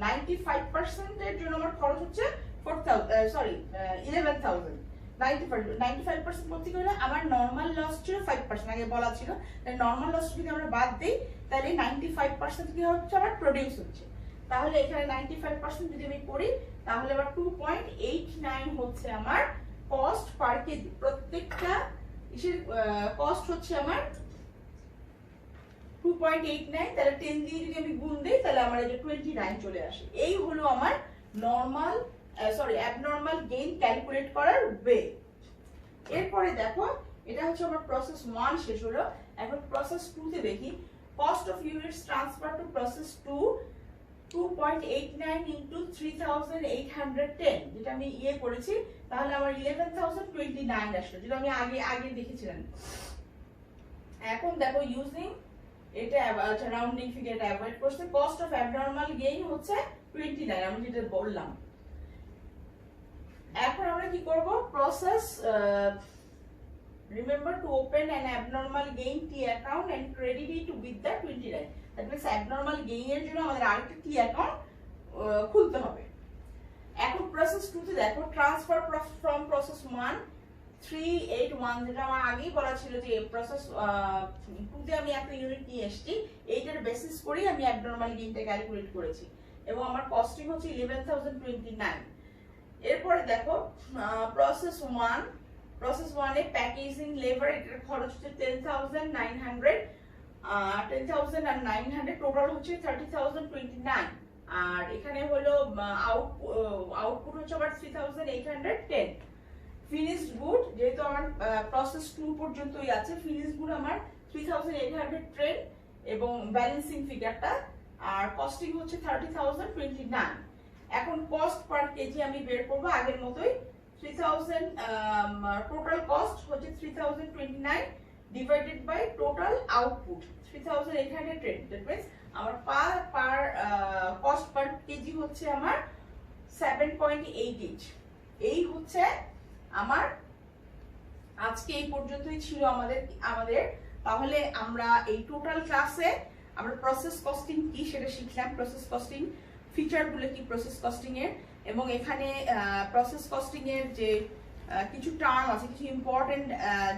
95% এর জন্য আমার খরচ হচ্ছে 11000। 95% কোথা থেকে হলো, আমার নরমাল লস ছিল 5%, আগে বলা ছিল, তাহলে নরমাল লস যদি আমরা বাদ দেই তাহলে 95% কি হচ্ছে আমার প্রোডিউস হচ্ছে। তাহলে এখানে 95% যদি আমি করি তাহলে আবার 2.89 হচ্ছে আমার কস্ট পার কেজি। প্রত্যেকটা ইসের কস্ট হচ্ছে আমার 2.89, তাহলে 10 দিয়ে যদি আমি গুণ দেই তাহলে আমার এই যে 29 চলে আসে। এই হলো আমার নরমাল অ্যাবনরমাল গেইন ক্যালকুলেট করার ওয়ে। এরপরে দেখো এটা হচ্ছে আমার প্রসেস 1 শেষ হলো, এখন প্রসেস 2 তে দেখি। Cost of units transfer to process 2 2.89 into 3810, যেটা আমি ইয়ে করেছি, তাহলে আমার 11029 আসলো, যেটা আমি আগে দেখেছিলাম। এখন দেখো ইউজিং এটা রাউন্ডিং ফিগারটা অ্যাভয়েড করতে, কস্ট অফ অ্যাবনরমাল গেইন হচ্ছে 29, আমি যেটা বললাম। এখন আমরা কি করব, process remember to open an abnormal gain T account and credit it with the 29, that means abnormal gain এর জন্য আমাদের আরেকটা T account খুলতে হবে। এখন প্রসেস 2 তে দেখো, ট্রান্সফার ফ্রম প্রসেস 1 381, যেটা আমার আগেই বলা ছিল যে প্রসেস 2 তে আমি একটা ইউনিট নিয়ে এসেছি, এইটার বেসিস করেই আমি অ্যাবনরমাল গেইনটা ক্যালকুলেট করেছি, এবং আমার কস্টিং হচ্ছে 11029। এরপরে দেখো প্রসেস 1 এ প্যাকেজিং লেবার এটার খরচ হচ্ছে 10900, 10900 টোটাল হচ্ছে 30029, আর এখানে হলো আউটপুট হচ্ছে আবার 3810। ফিনিশড গুড, যেহেতু আমার প্রসেস 2 পর্যন্তই আছে, ফিনিশড গুড আমার 3810 এবং ব্যালেন্সিং ফিগারটা, আর কস্টিং হচ্ছে 30029। এখন কস্ট পার কেজি আমি বের করব আগের মতোই, 3000 টোটাল কস্ট হচ্ছে 3029 divided by total output 3810, that means আমার পার কস্ট পার কেজি হচ্ছে আমার 7.88। এই হচ্ছে আমার আজকে এই পর্যন্তই ছিল আমাদের। তাহলে আমরা এই টোটাল ক্লাসে আমরা প্রসেস কস্টিং কি সেটা শিখলাম, প্রসেস কস্টিং ফিচারগুলো কি প্রসেস কস্টিং এর, এবং এখানে প্রসেস কস্টিং এর যে কিছু টার্ম আছে, কিছু ইম্পর্টেন্ট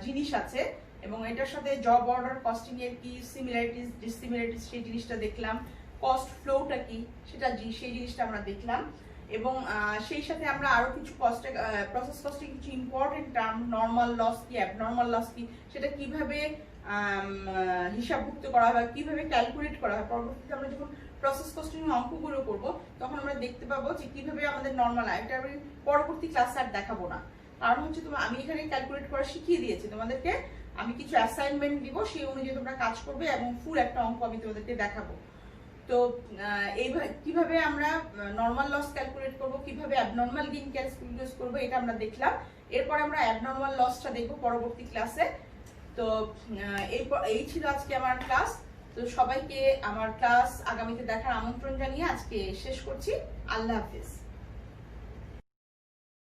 জিনিস আছে, এবং এটার সাথে জব অর্ডার কস্টিং এর কি সিমিলারিটিস ডিসিমিলারিটিস সেই জিনিসটা দেখলাম, কস্ট ফ্লোটা কি সেটা সেই জিনিসটা আমরা দেখলাম, এবং সেই সাথে আমরা আরো কিছু প্রসেস কস্টিং কিছু ইম্পর্টেন্ট টার্ম, নরমাল লস কি অ্যাবনরমাল লস কি সেটা কিভাবে হিসাবভুক্ত করা হয়, কিভাবে ক্যালকুলেট করা হয়। পরবর্তীতে আমরা যখন প্রসেস কস্টিং অঙ্কগুলো করব তখন আমরা দেখতে পাবো যে কিভাবে আমাদের নরমাল, এটা আমি পরবর্তী ক্লাসে আর দেখাবো না, কারণ হচ্ছে আমি এখানে ক্যালকুলেট করা শিখিয়ে দিয়েছি তোমাদেরকে, আমি কিছু অ্যাসাইনমেন্ট দিব, সেই অনুযায়ী তোমরা কাজ করবে এবং ফুল একটা অঙ্ক আমি তোমাদেরকে দেখাবো। তো এইভাবে কিভাবে আমরা নরমাল লস ক্যালকুলেট করব, কিভাবে অ্যাবনরমাল গেইন ক্যালকুলেট করব, এটা আমরা দেখলাম। এরপর আমরা অ্যাবনরমাল লসটা দেখব পরবর্তী ক্লাসে। তো এই ছিল আজকে আমার ক্লাস। তো সবাইকে আমার ক্লাস আগামীতে দেখার আমন্ত্রণ জানিয়ে আজকে শেষ করছি। আল্লাহ হাফেজ।